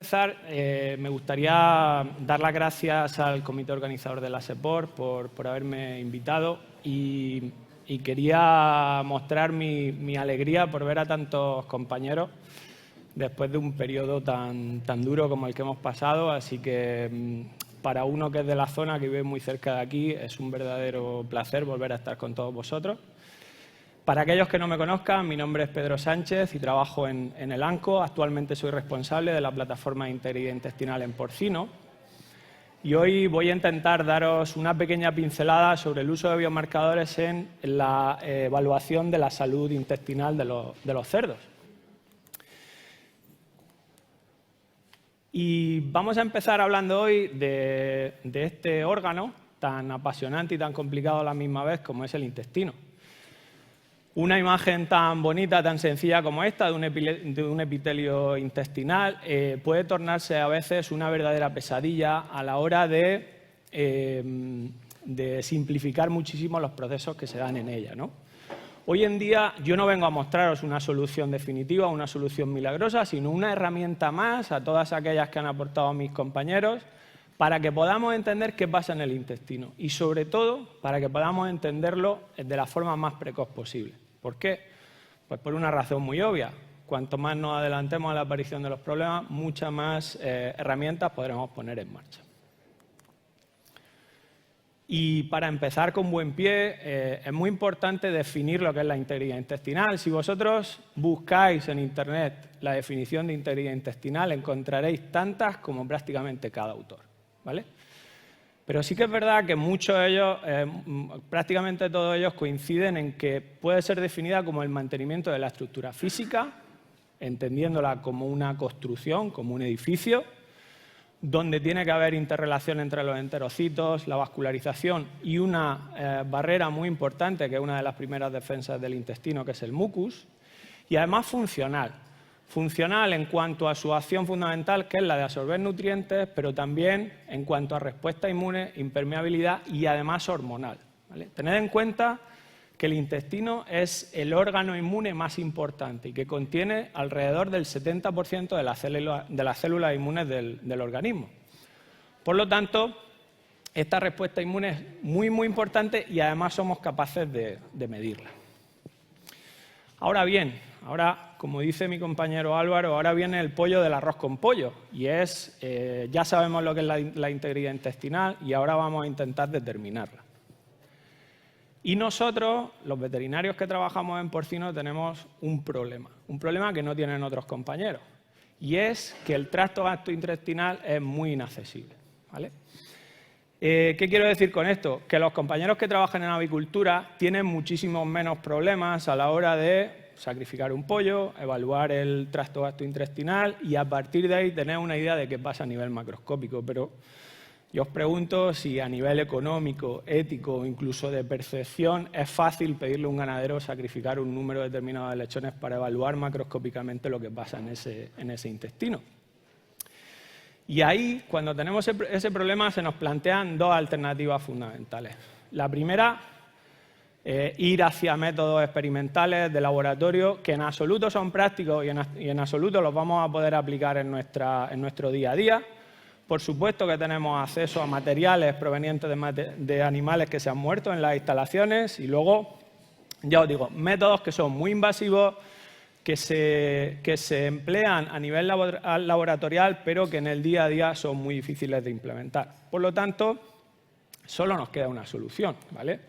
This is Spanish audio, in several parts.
Me gustaría dar las gracias al comité organizador de la SEPOR por haberme invitado y quería mostrar mi alegría por ver a tantos compañeros después de un periodo tan duro como el que hemos pasado. Así que para uno que es de la zona, que vive muy cerca de aquí, es un verdadero placer volver a estar con todos vosotros. Para aquellos que no me conozcan, mi nombre es Pedro Sánchez y trabajo en el ANCO. Actualmente soy responsable de la plataforma de integridad intestinal en porcino. Y hoy voy a intentar daros una pequeña pincelada sobre el uso de biomarcadores en la evaluación de la salud intestinal de los cerdos. Y vamos a empezar hablando hoy de este órgano tan apasionante y tan complicado a la misma vez como es el intestino. Una imagen tan bonita, tan sencilla como esta, de un epitelio intestinal, puede tornarse a veces una verdadera pesadilla a la hora de simplificar muchísimo los procesos que se dan en ella, ¿no? Hoy en día yo no vengo a mostraros una solución definitiva, una solución milagrosa, sino una herramienta más a todas aquellas que han aportado mis compañeros para que podamos entender qué pasa en el intestino y, sobre todo, para que podamos entenderlo de la forma más precoz posible. ¿Por qué? Pues por una razón muy obvia. Cuanto más nos adelantemos a la aparición de los problemas, muchas más herramientas podremos poner en marcha. Y para empezar con buen pie, es muy importante definir lo que es la integridad intestinal. Si vosotros buscáis en Internet la definición de integridad intestinal, encontraréis tantas como prácticamente cada autor, ¿vale? Pero sí que es verdad que muchos de ellos, prácticamente todos ellos, coinciden en que puede ser definida como el mantenimiento de la estructura física, entendiéndola como una construcción, como un edificio, donde tiene que haber interrelación entre los enterocitos, la vascularización y una barrera muy importante, que es una de las primeras defensas del intestino, que es el mucus, y además funcional. Funcional en cuanto a su acción fundamental, que es la de absorber nutrientes, pero también en cuanto a respuesta inmune, impermeabilidad y además hormonal, ¿vale? Tened en cuenta que el intestino es el órgano inmune más importante y que contiene alrededor del 70% de las células inmunes del organismo. Por lo tanto, esta respuesta inmune es muy, muy importante y además somos capaces de medirla. Ahora bien, como dice mi compañero Álvaro, ahora viene el pollo del arroz con pollo y es, ya sabemos lo que es la integridad intestinal y ahora vamos a intentar determinarla. Y nosotros, los veterinarios que trabajamos en porcino, tenemos un problema que no tienen otros compañeros, y es que el tracto gastrointestinal es muy inaccesible, ¿vale? ¿Qué quiero decir con esto? Que los compañeros que trabajan en avicultura tienen muchísimos menos problemas a la hora de sacrificar un pollo, evaluar el tracto gastrointestinal y a partir de ahí tener una idea de qué pasa a nivel macroscópico. Pero yo os pregunto si a nivel económico, ético o incluso de percepción es fácil pedirle a un ganadero sacrificar un número determinado de lechones para evaluar macroscópicamente lo que pasa en ese intestino. Y ahí, cuando tenemos ese problema, se nos plantean dos alternativas fundamentales. La primera, ir hacia métodos experimentales de laboratorio que en absoluto son prácticos y en absoluto los vamos a poder aplicar en nuestro día a día. Por supuesto que tenemos acceso a materiales provenientes de animales que se han muerto en las instalaciones y luego, ya os digo, métodos que son muy invasivos, que se emplean a nivel laboratorial, pero que en el día a día son muy difíciles de implementar. Por lo tanto, solo nos queda una solución, ¿vale?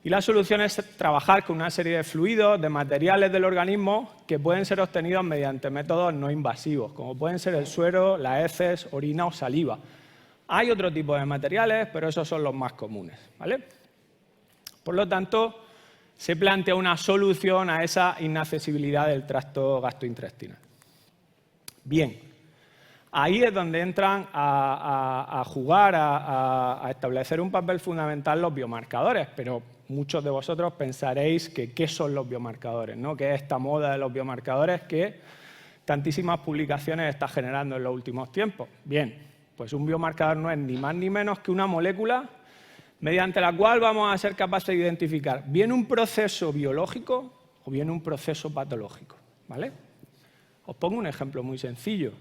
Y la solución es trabajar con una serie de fluidos, de materiales del organismo que pueden ser obtenidos mediante métodos no invasivos, como pueden ser el suero, las heces, orina o saliva. Hay otro tipo de materiales, pero esos son los más comunes, ¿vale? Por lo tanto, se plantea una solución a esa inaccesibilidad del tracto gastrointestinal. Bien, ahí es donde entran a jugar, a establecer un papel fundamental los biomarcadores, pero muchos de vosotros pensaréis que ¿qué son los biomarcadores, ¿no? ¿Qué es esta moda de los biomarcadores que tantísimas publicaciones está generando en los últimos tiempos? Bien, pues un biomarcador no es ni más ni menos que una molécula mediante la cual vamos a ser capaces de identificar bien un proceso biológico o bien un proceso patológico, ¿vale? Os pongo un ejemplo muy sencillo.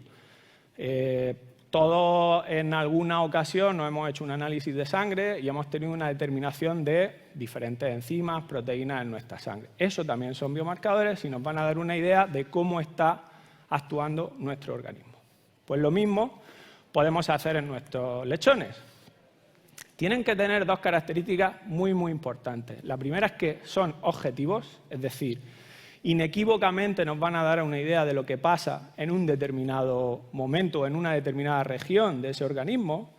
Todos en alguna ocasión nos hemos hecho un análisis de sangre y hemos tenido una determinación de diferentes enzimas, proteínas en nuestra sangre. Eso también son biomarcadores y nos van a dar una idea de cómo está actuando nuestro organismo. Pues lo mismo podemos hacer en nuestros lechones. Tienen que tener dos características muy, muy importantes. La primera es que son objetivos, es decir, inequívocamente nos van a dar una idea de lo que pasa en un determinado momento, en una determinada región de ese organismo,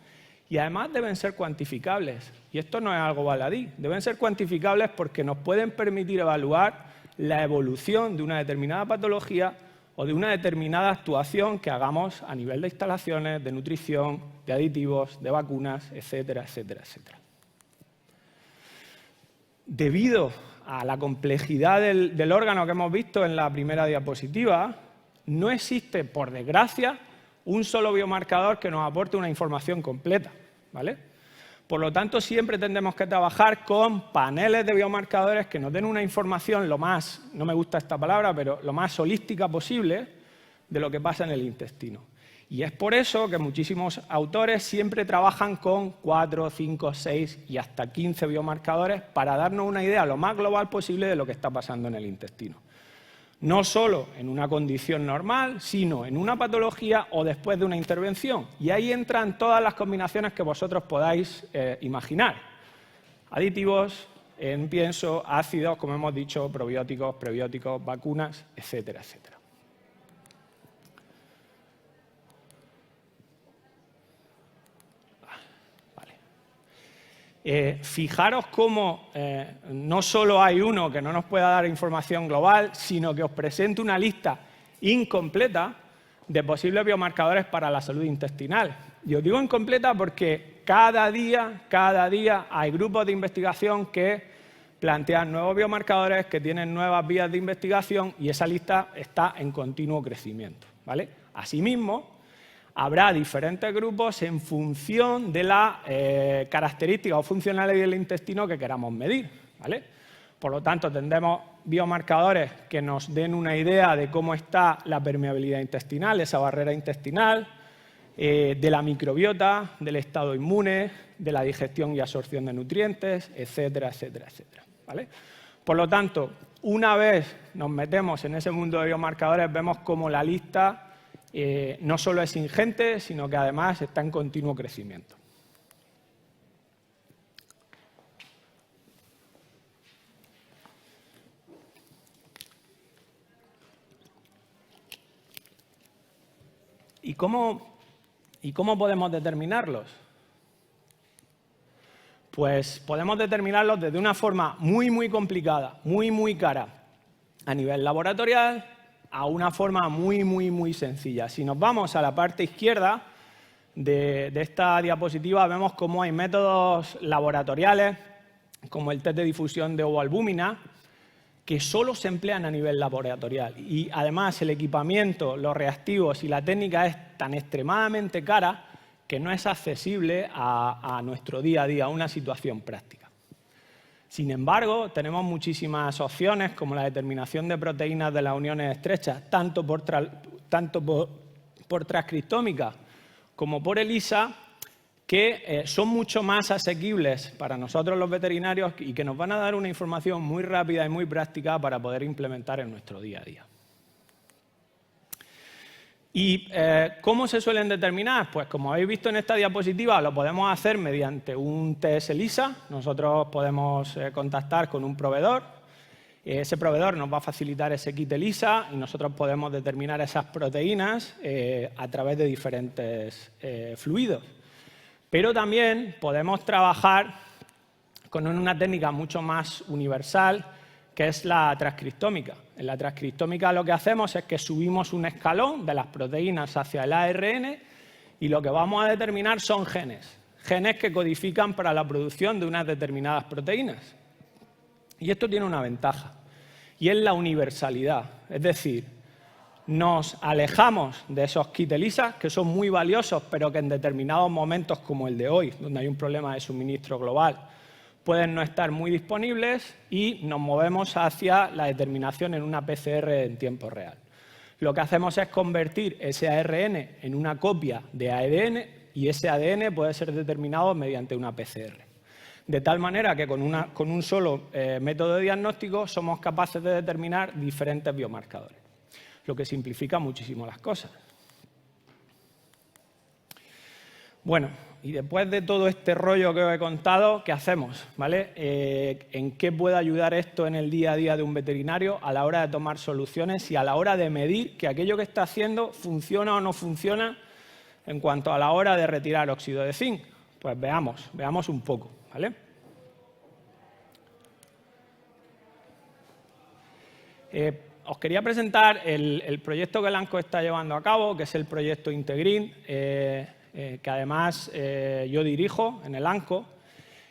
y además deben ser cuantificables. Y esto no es algo baladí, deben ser cuantificables porque nos pueden permitir evaluar la evolución de una determinada patología o de una determinada actuación que hagamos a nivel de instalaciones, de nutrición, de aditivos, de vacunas, etcétera, etcétera, etcétera. Debido a la complejidad del órgano que hemos visto en la primera diapositiva, no existe, por desgracia, un solo biomarcador que nos aporte una información completa, ¿vale? Por lo tanto, siempre tendremos que trabajar con paneles de biomarcadores que nos den una información lo más, no me gusta esta palabra, pero lo más holística posible de lo que pasa en el intestino. Y es por eso que muchísimos autores siempre trabajan con 4, 5, 6 y hasta 15 biomarcadores para darnos una idea lo más global posible de lo que está pasando en el intestino. No solo en una condición normal, sino en una patología o después de una intervención. Y ahí entran todas las combinaciones que vosotros podáis imaginar. Aditivos, en pienso, ácidos, como hemos dicho, probióticos, prebióticos, vacunas, etcétera, etcétera. Fijaros cómo no solo hay uno que no nos pueda dar información global, sino que os presento una lista incompleta de posibles biomarcadores para la salud intestinal. Y os digo incompleta porque cada día hay grupos de investigación que plantean nuevos biomarcadores, que tienen nuevas vías de investigación y esa lista está en continuo crecimiento, ¿vale? Asimismo, habrá diferentes grupos en función de las características o funcionalidades del intestino que queramos medir, ¿vale? Por lo tanto, tendremos biomarcadores que nos den una idea de cómo está la permeabilidad intestinal, esa barrera intestinal, de la microbiota, del estado inmune, de la digestión y absorción de nutrientes, etcétera, etcétera, etcétera, ¿vale? Por lo tanto, una vez nos metemos en ese mundo de biomarcadores, vemos cómo la lista no solo es ingente, sino que además está en continuo crecimiento. ¿Y cómo podemos determinarlos? Pues podemos determinarlos desde una forma muy, muy complicada, muy, muy cara a nivel laboratorial, a una forma muy, muy, muy sencilla. Si nos vamos a la parte izquierda de esta diapositiva, vemos cómo hay métodos laboratoriales, como el test de difusión de ovoalbúmina, que solo se emplean a nivel laboratorial. Y además el equipamiento, los reactivos y la técnica es tan extremadamente cara que no es accesible a nuestro día a día, a una situación práctica. Sin embargo, tenemos muchísimas opciones, como la determinación de proteínas de las uniones estrechas, tanto por transcriptómica como por ELISA, que son mucho más asequibles para nosotros los veterinarios y que nos van a dar una información muy rápida y muy práctica para poder implementar en nuestro día a día. ¿Y cómo se suelen determinar? Pues como habéis visto en esta diapositiva, lo podemos hacer mediante un test ELISA. Nosotros podemos contactar con un proveedor. Ese proveedor nos va a facilitar ese kit ELISA y nosotros podemos determinar esas proteínas a través de diferentes fluidos. Pero también podemos trabajar con una técnica mucho más universal, que es la transcriptómica. En la transcriptómica lo que hacemos es que subimos un escalón de las proteínas hacia el ARN y lo que vamos a determinar son genes que codifican para la producción de unas determinadas proteínas. Y esto tiene una ventaja, y es la universalidad. Es decir, nos alejamos de esos kits ELISA, que son muy valiosos, pero que en determinados momentos como el de hoy, donde hay un problema de suministro global, pueden no estar muy disponibles y nos movemos hacia la determinación en una PCR en tiempo real. Lo que hacemos es convertir ese ARN en una copia de ADN y ese ADN puede ser determinado mediante una PCR. De tal manera que con un solo método de diagnóstico somos capaces de determinar diferentes biomarcadores, lo que simplifica muchísimo las cosas. Bueno, y después de todo este rollo que os he contado, ¿qué hacemos? ¿Vale? ¿En qué puede ayudar esto en el día a día de un veterinario a la hora de tomar soluciones y a la hora de medir que aquello que está haciendo funciona o no funciona en cuanto a la hora de retirar óxido de zinc? Pues veamos un poco, ¿vale? Os quería presentar el proyecto que el ANCO está llevando a cabo, que es el proyecto Integrin, que además yo dirijo en el ANCO,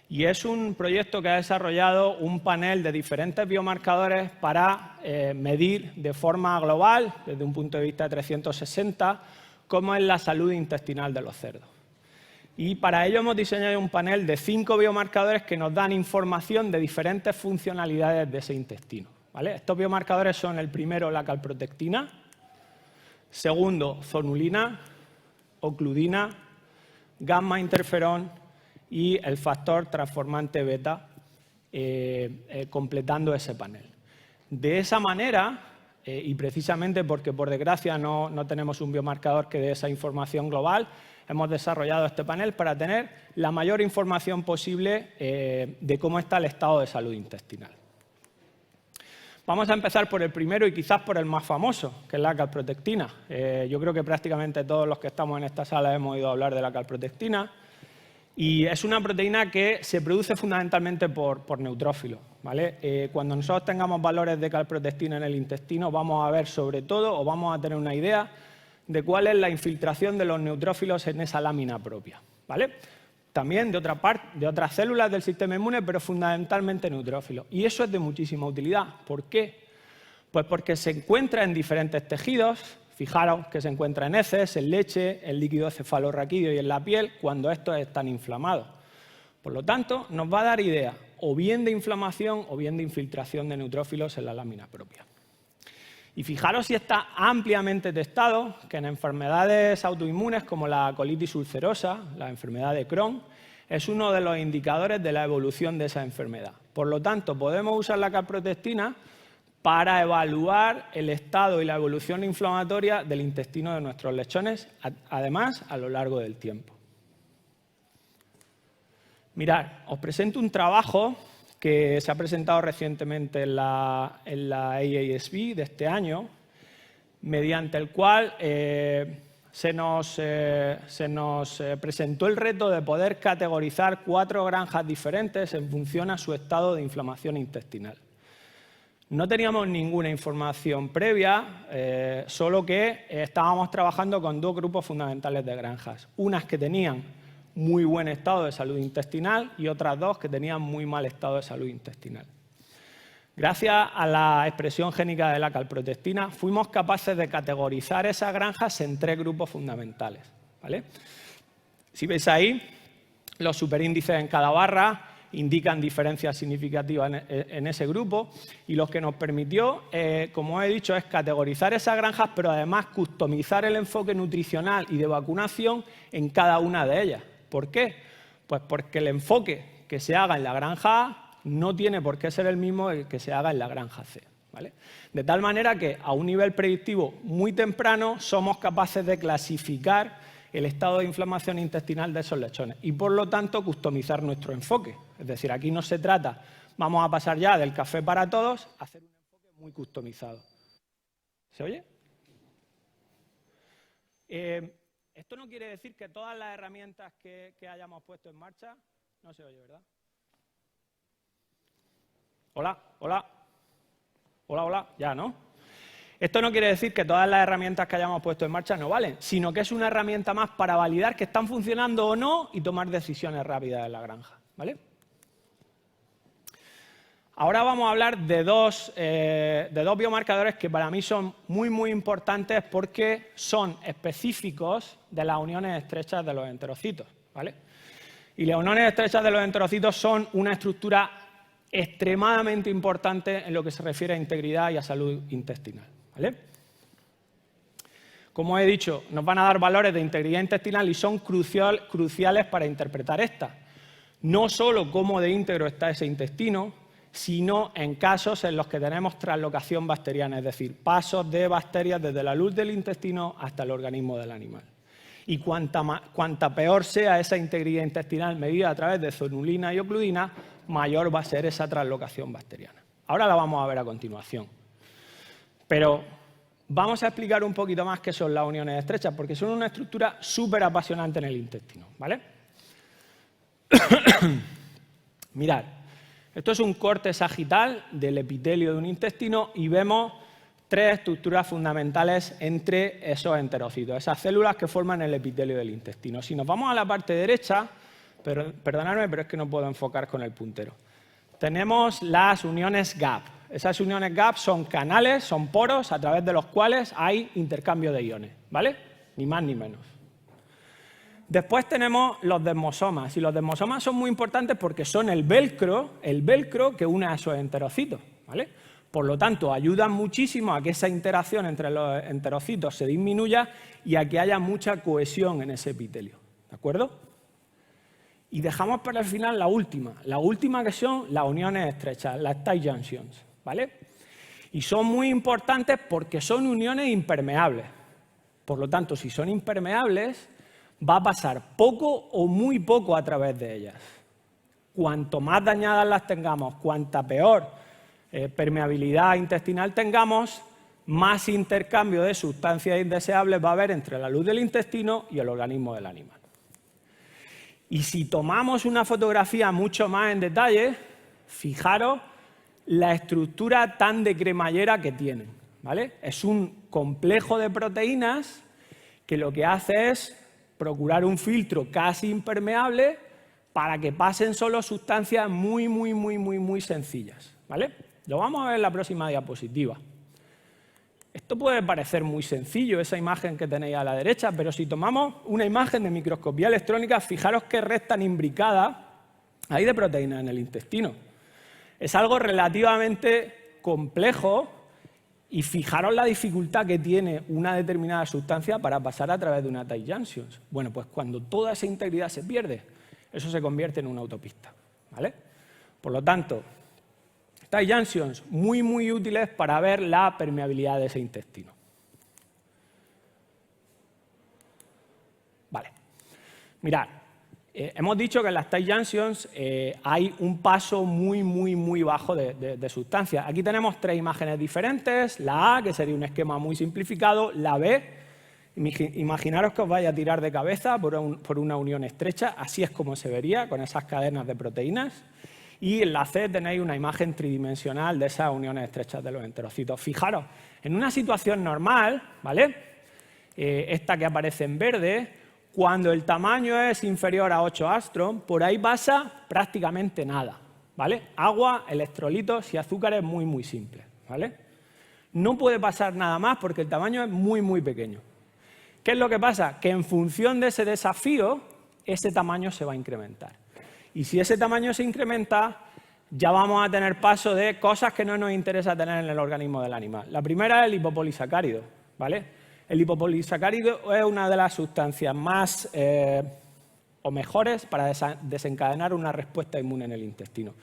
y es un proyecto que ha desarrollado un panel de diferentes biomarcadores para medir de forma global, desde un punto de vista de 360, cómo es la salud intestinal de los cerdos. Y para ello hemos diseñado un panel de 5 biomarcadores que nos dan información de diferentes funcionalidades de ese intestino, ¿vale? Estos biomarcadores son: el primero, la calprotectina; segundo, zonulina; ocludina, gamma interferón y el factor transformante beta, completando ese panel. De esa manera, y precisamente porque por desgracia no tenemos un biomarcador que dé esa información global, hemos desarrollado este panel para tener la mayor información posible de cómo está el estado de salud intestinal. Vamos a empezar por el primero y quizás por el más famoso, que es la calprotectina. Yo creo que prácticamente todos los que estamos en esta sala hemos oído hablar de la calprotectina, y es una proteína que se produce fundamentalmente por neutrófilos, ¿vale? Cuando nosotros tengamos valores de calprotectina en el intestino, vamos a ver sobre todo, o vamos a tener una idea de cuál es la infiltración de los neutrófilos en esa lámina propia, ¿vale? También de otras células del sistema inmune, pero fundamentalmente neutrófilos. Y eso es de muchísima utilidad. ¿Por qué? Pues porque se encuentra en diferentes tejidos. Fijaros que se encuentra en heces, en leche, en líquido cefalorraquídeo y en la piel cuando estos están inflamados. Por lo tanto, nos va a dar idea o bien de inflamación o bien de infiltración de neutrófilos en la lámina propia. Y fijaros si está ampliamente testado que en enfermedades autoinmunes como la colitis ulcerosa, la enfermedad de Crohn, es uno de los indicadores de la evolución de esa enfermedad. Por lo tanto, podemos usar la calprotectina para evaluar el estado y la evolución inflamatoria del intestino de nuestros lechones, además a lo largo del tiempo. Mirad, os presento un trabajo que se ha presentado recientemente en la AASB de este año, mediante el cual se nos presentó el reto de poder categorizar 4 granjas diferentes en función a su estado de inflamación intestinal. No teníamos ninguna información previa, solo que estábamos trabajando con 2 grupos fundamentales de granjas. Unas que tenían muy buen estado de salud intestinal y otras 2 que tenían muy mal estado de salud intestinal. Gracias a la expresión génica de la calprotectina, fuimos capaces de categorizar esas granjas en 3 grupos fundamentales, ¿vale? Si veis ahí, los superíndices en cada barra indican diferencias significativas en ese grupo, y lo que nos permitió, como he dicho, es categorizar esas granjas, pero además customizar el enfoque nutricional y de vacunación en cada una de ellas. ¿Por qué? Pues porque el enfoque que se haga en la granja A no tiene por qué ser el mismo que se haga en la granja C, ¿vale? De tal manera que a un nivel predictivo muy temprano somos capaces de clasificar el estado de inflamación intestinal de esos lechones y, por lo tanto, customizar nuestro enfoque. Es decir, aquí no se trata, vamos a pasar ya del café para todos, a hacer un enfoque muy customizado. ¿Se oye? Esto no quiere decir que todas las herramientas que hayamos puesto en marcha... No se oye, ¿verdad? Hola, hola. Hola, hola. Ya, ¿no? Esto no quiere decir que todas las herramientas que hayamos puesto en marcha no valen, sino que es una herramienta más para validar que están funcionando o no y tomar decisiones rápidas en la granja, ¿vale? Ahora vamos a hablar de dos biomarcadores que para mí son muy importantes porque son específicos de las uniones estrechas de los enterocitos, ¿vale? Y las uniones estrechas de los enterocitos son una estructura extremadamente importante en lo que se refiere a integridad y a salud intestinal, ¿vale? Como he dicho, nos van a dar valores de integridad intestinal y son cruciales para interpretar esta. No solo cómo de íntegro está ese intestino, sino en casos en los que tenemos translocación bacteriana, es decir, pasos de bacterias desde la luz del intestino hasta el organismo del animal. Y cuanta peor sea esa integridad intestinal medida a través de zonulina y ocludina, mayor va a ser esa translocación bacteriana. Ahora la vamos a ver a continuación. Pero vamos a explicar un poquito más qué son las uniones estrechas, porque son una estructura súper apasionante en el intestino, ¿vale? Mirad, esto es un corte sagital del epitelio de un intestino y vemos tres estructuras fundamentales entre esos enterocitos, esas células que forman el epitelio del intestino. Si nos vamos a la parte derecha, perdonadme, pero es que no puedo enfocar con el puntero. Tenemos las uniones gap. Esas uniones gap son canales, son poros a través de los cuales hay intercambio de iones, ¿vale? Ni más ni menos. Después tenemos los desmosomas, y los desmosomas son muy importantes porque son el velcro que une a esos enterocitos, ¿vale? Por lo tanto, ayudan muchísimo a que esa interacción entre los enterocitos se disminuya y a que haya mucha cohesión en ese epitelio, ¿de acuerdo? Y dejamos para el final la última que son las uniones estrechas, las tight junctions, ¿vale? Y son muy importantes porque son uniones impermeables. Por lo tanto, si son impermeables, va a pasar poco o muy poco a través de ellas. Cuanto más dañadas las tengamos, cuanta peor permeabilidad intestinal tengamos, más intercambio de sustancias indeseables va a haber entre la luz del intestino y el organismo del animal. Y si tomamos una fotografía mucho más en detalle, fijaros la estructura tan de cremallera que tienen, ¿vale? Es un complejo de proteínas que lo que hace es procurar un filtro casi impermeable para que pasen solo sustancias muy sencillas, ¿vale? Lo vamos a ver en la próxima diapositiva. Esto puede parecer muy sencillo, esa imagen que tenéis a la derecha, pero si tomamos una imagen de microscopía electrónica, fijaros qué red tan imbricada hay de proteínas en el intestino. Es algo relativamente complejo y fijaros la dificultad que tiene una determinada sustancia para pasar a través de una tight junction. Bueno, pues cuando toda esa integridad se pierde, eso se convierte en una autopista, ¿vale? Por lo tanto, tight junctions muy útiles para ver la permeabilidad de ese intestino. Vale. Mirad, hemos dicho que en las tight junctions hay un paso muy bajo de sustancias. Aquí tenemos tres imágenes diferentes. La A, que sería un esquema muy simplificado. La B, imaginaros que os vais a tirar de cabeza por una unión estrecha. Así es como se vería, con esas cadenas de proteínas. Y en la C tenéis una imagen tridimensional de esas uniones estrechas de los enterocitos. Fijaros, en una situación normal, ¿vale? Esta que aparece en verde, cuando el tamaño es inferior a 8 Armstrong, por ahí pasa prácticamente nada, ¿vale? Agua, electrolitos y azúcares muy simples, ¿vale? No puede pasar nada más porque el tamaño es muy pequeño. ¿Qué es lo que pasa? Que en función de ese desafío, ese tamaño se va a incrementar. Y si ese tamaño se incrementa, ya vamos a tener paso de cosas que no nos interesa tener en el organismo del animal. La primera es el lipopolisacárido, ¿vale? El lipopolisacárido es una de las sustancias más o mejores para desencadenar una respuesta inmune en el intestino.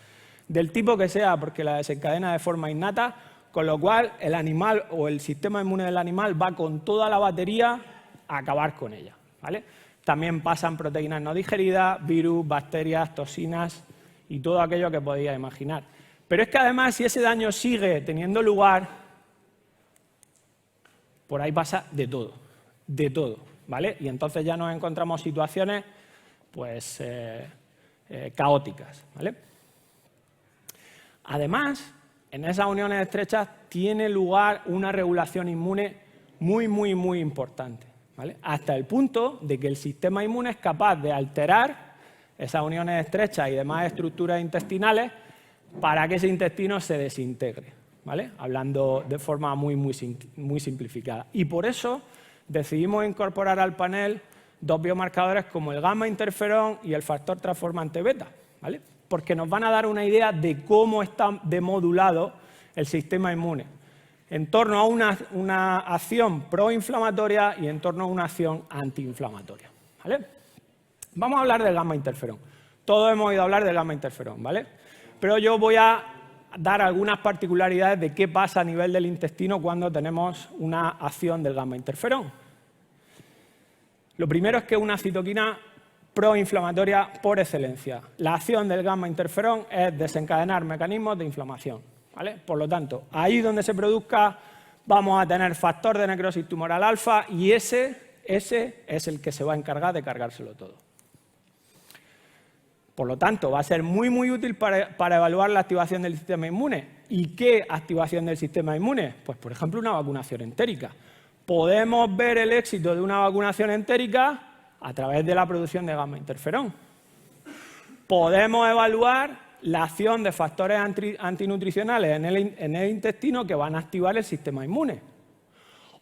Del tipo que sea, porque la desencadena de forma innata, con lo cual el animal o el sistema inmune del animal va con toda la batería a acabar con ella, ¿vale? También pasan proteínas no digeridas, virus, bacterias, toxinas y todo aquello que podíais imaginar. Pero es que además, si ese daño sigue teniendo lugar, por ahí pasa de todo, ¿vale? Y entonces ya nos encontramos situaciones, pues, caóticas, ¿vale? Además, en esas uniones estrechas tiene lugar una regulación inmune muy importante, ¿vale? Hasta el punto de que el sistema inmune es capaz de alterar esas uniones estrechas y demás estructuras intestinales para que ese intestino se desintegre, ¿vale? Hablando de forma muy simplificada. Y por eso decidimos incorporar al panel dos biomarcadores como el gamma interferón y el factor transformante beta, ¿vale? Porque nos van a dar una idea de cómo está demodulado el sistema inmune. en torno a una acción proinflamatoria y en torno a una acción antiinflamatoria, ¿vale? Vamos a hablar del gamma interferón. Todos hemos oído hablar del gamma interferón, ¿vale? Pero yo voy a dar algunas particularidades de qué pasa a nivel del intestino cuando tenemos una acción del gamma interferón. Lo primero es que es una citoquina proinflamatoria por excelencia. La acción del gamma interferón es desencadenar mecanismos de inflamación, ¿vale? Por lo tanto, ahí donde se produzca vamos a tener factor de necrosis tumoral alfa y ese es el que se va a encargar de cargárselo todo. Por lo tanto, va a ser muy útil para evaluar la activación del sistema inmune. ¿Y qué activación del sistema inmune? Pues, por ejemplo, una vacunación entérica. Podemos ver el éxito de una vacunación entérica a través de la producción de gamma interferón. Podemos evaluar la acción de factores antinutricionales en el intestino que van a activar el sistema inmune.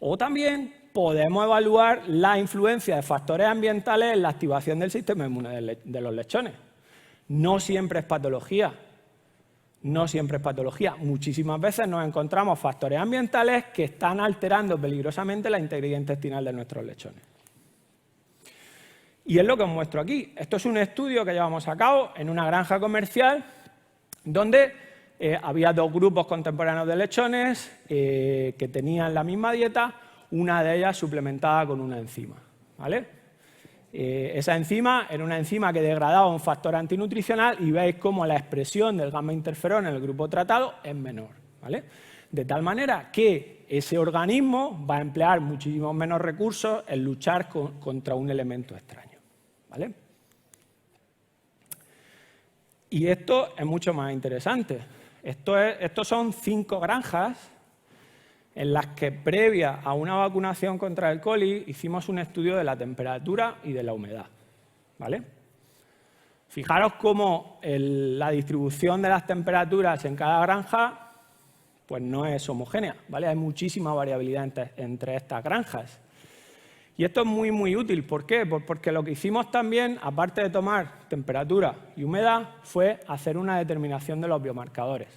O también podemos evaluar la influencia de factores ambientales en la activación del sistema inmune de los lechones. No siempre es patología. No siempre es patología. Muchísimas veces nos encontramos factores ambientales que están alterando peligrosamente la integridad intestinal de nuestros lechones. Y es lo que os muestro aquí. Esto es un estudio que llevamos a cabo en una granja comercial donde había dos grupos contemporáneos de lechones que tenían la misma dieta, una de ellas suplementada con una enzima, ¿vale? Esa enzima era una enzima que degradaba un factor antinutricional y veis cómo la expresión del gamma interferón en el grupo tratado es menor, ¿vale? De tal manera que ese organismo va a emplear muchísimos menos recursos en luchar contra un elemento extraño, ¿vale? Y esto es mucho más interesante. Estos son 5 granjas en las que, previa a una vacunación contra el coli, hicimos un estudio de la temperatura y de la humedad, ¿vale? Fijaros cómo la distribución de las temperaturas en cada granja pues no es homogénea, ¿vale? Hay muchísima variabilidad entre estas granjas. Y esto es muy útil. ¿Por qué? Pues porque lo que hicimos también, aparte de tomar temperatura y humedad, fue hacer una determinación de los biomarcadores.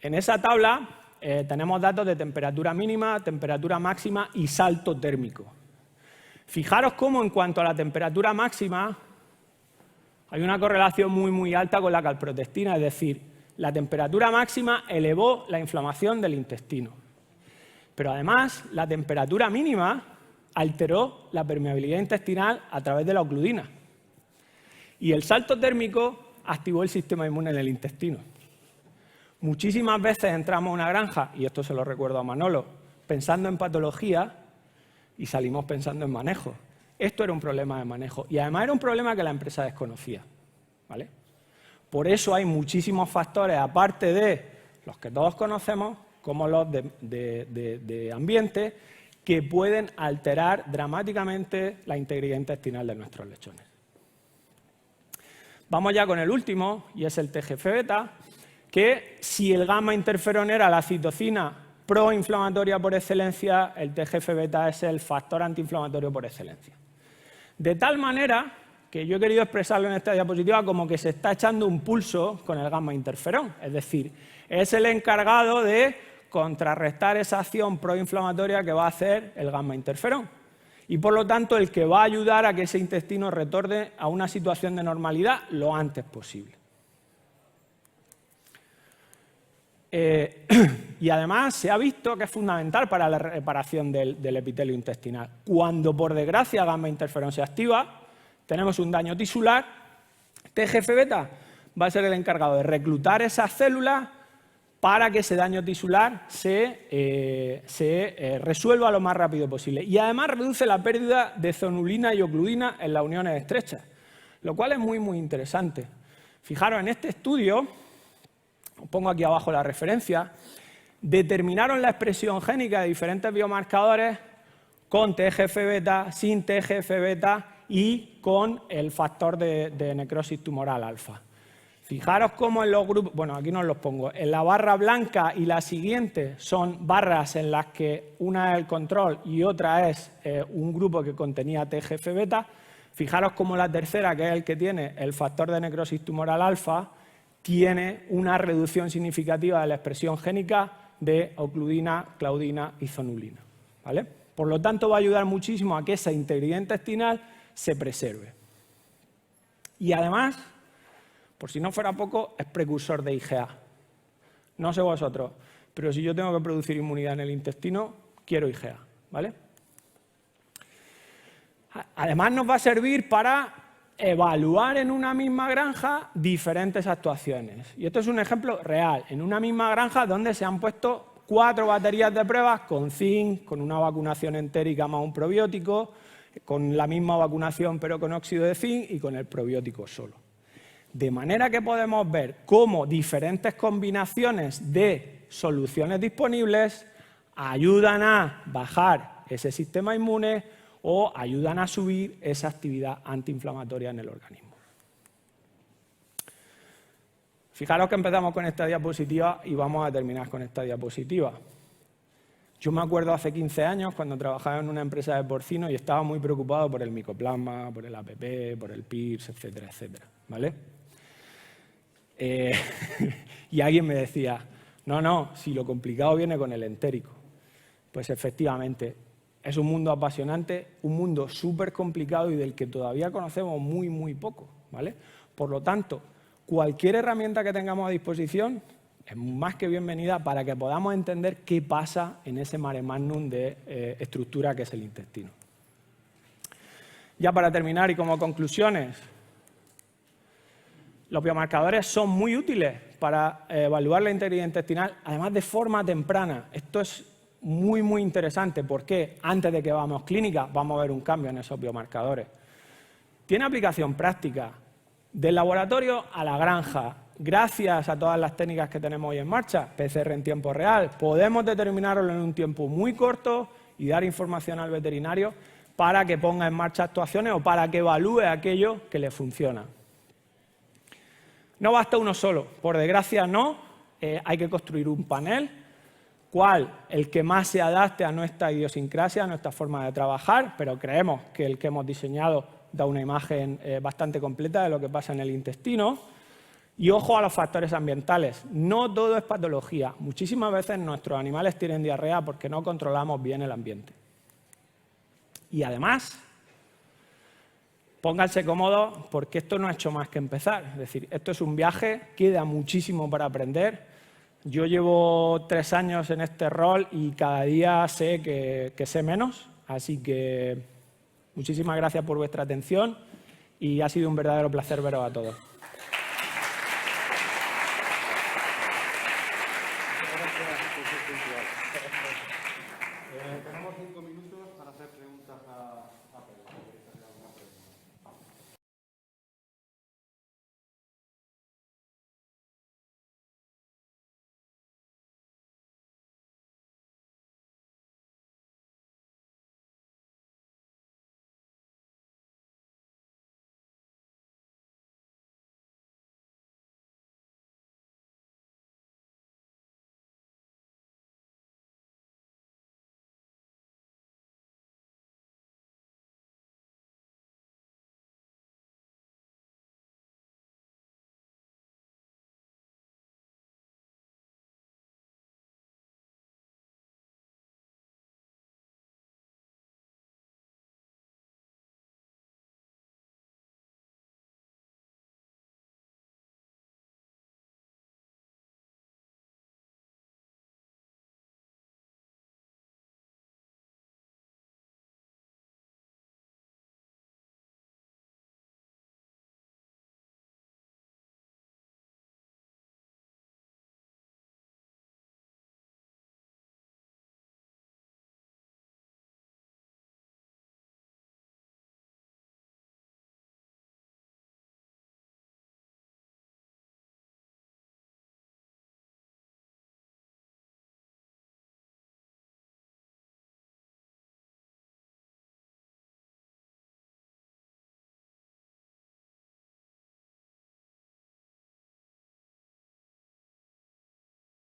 En esa tabla tenemos datos de temperatura mínima, temperatura máxima y salto térmico. Fijaros cómo en cuanto a la temperatura máxima hay una correlación muy alta con la calprotectina, es decir, la temperatura máxima elevó la inflamación del intestino. Pero además la temperatura mínima alteró la permeabilidad intestinal a través de la ocludina. Y el salto térmico activó el sistema inmune en el intestino. Muchísimas veces entramos a una granja, y esto se lo recuerdo a Manolo, pensando en patología y salimos pensando en manejo. Esto era un problema de manejo y además era un problema que la empresa desconocía, ¿vale? Por eso hay muchísimos factores, aparte de los que todos conocemos, como los de ambiente, que pueden alterar dramáticamente la integridad intestinal de nuestros lechones. Vamos ya con el último, y es el TGF-beta, que si el gamma interferón era la citocina proinflamatoria por excelencia, el TGF-beta es el factor antiinflamatorio por excelencia. De tal manera que yo he querido expresarlo en esta diapositiva como que se está echando un pulso con el gamma interferón, es decir, es el encargado de contrarrestar esa acción proinflamatoria que va a hacer el gamma interferón y por lo tanto el que va a ayudar a que ese intestino retorne a una situación de normalidad lo antes posible. Y además se ha visto que es fundamental para la reparación del epitelio intestinal. Cuando por desgracia gamma interferón se activa, tenemos un daño tisular, TGF-beta va a ser el encargado de reclutar esas células para que ese daño tisular se resuelva lo más rápido posible. Y además reduce la pérdida de zonulina y ocludina en las uniones estrechas, lo cual es muy interesante. Fijaros, en este estudio, os pongo aquí abajo la referencia, determinaron la expresión génica de diferentes biomarcadores con TGF-beta, sin TGF-beta y con el factor de necrosis tumoral alfa. Fijaros cómo en los grupos, bueno, aquí no os los pongo, en la barra blanca y la siguiente son barras en las que una es el control y otra es un grupo que contenía TGF-beta. Fijaros cómo la tercera, que es el que tiene el factor de necrosis tumoral alfa, tiene una reducción significativa de la expresión génica de ocludina, claudina y zonulina, ¿vale? Por lo tanto, va a ayudar muchísimo a que esa integridad intestinal se preserve. Y además, por si no fuera poco, es precursor de IgA. No sé vosotros, pero si yo tengo que producir inmunidad en el intestino, quiero IgA, ¿vale? Además, nos va a servir para evaluar en una misma granja diferentes actuaciones. Y esto es un ejemplo real. En una misma granja donde se han puesto 4 baterías de pruebas con zinc, con una vacunación entérica más un probiótico, con la misma vacunación pero con óxido de zinc y con el probiótico solo. De manera que podemos ver cómo diferentes combinaciones de soluciones disponibles ayudan a bajar ese sistema inmune o ayudan a subir esa actividad antiinflamatoria en el organismo. Fijaros que empezamos con esta diapositiva y vamos a terminar con esta diapositiva. Yo me acuerdo hace 15 años cuando trabajaba en una empresa de porcino y estaba muy preocupado por el micoplasma, por el APP, por el PIRS, etcétera, etcétera, ¿vale? Y alguien me decía, no, si lo complicado viene con el entérico. Pues efectivamente, es un mundo apasionante, un mundo súper complicado y del que todavía conocemos muy, muy poco, ¿vale? Por lo tanto, cualquier herramienta que tengamos a disposición es más que bienvenida para que podamos entender qué pasa en ese mare magnum de estructura que es el intestino. Ya para terminar y como conclusiones, los biomarcadores son muy útiles para evaluar la integridad intestinal, además de forma temprana. Esto es muy, muy interesante porque antes de que vamos clínica vamos a ver un cambio en esos biomarcadores. Tiene aplicación práctica del laboratorio a la granja. Gracias a todas las técnicas que tenemos hoy en marcha, PCR en tiempo real, podemos determinarlo en un tiempo muy corto y dar información al veterinario para que ponga en marcha actuaciones o para que evalúe aquello que le funciona. No basta uno solo, por desgracia no, hay que construir un panel, el que más se adapte a nuestra idiosincrasia, a nuestra forma de trabajar, pero creemos que el que hemos diseñado da una imagen bastante completa de lo que pasa en el intestino. Y ojo a los factores ambientales, no todo es patología. Muchísimas veces nuestros animales tienen diarrea porque no controlamos bien el ambiente. Y además, pónganse cómodos porque esto no ha hecho más que empezar. Es decir, esto es un viaje, queda muchísimo para aprender. Yo llevo 3 años en este rol y cada día sé que sé menos. Así que muchísimas gracias por vuestra atención y ha sido un verdadero placer veros a todos.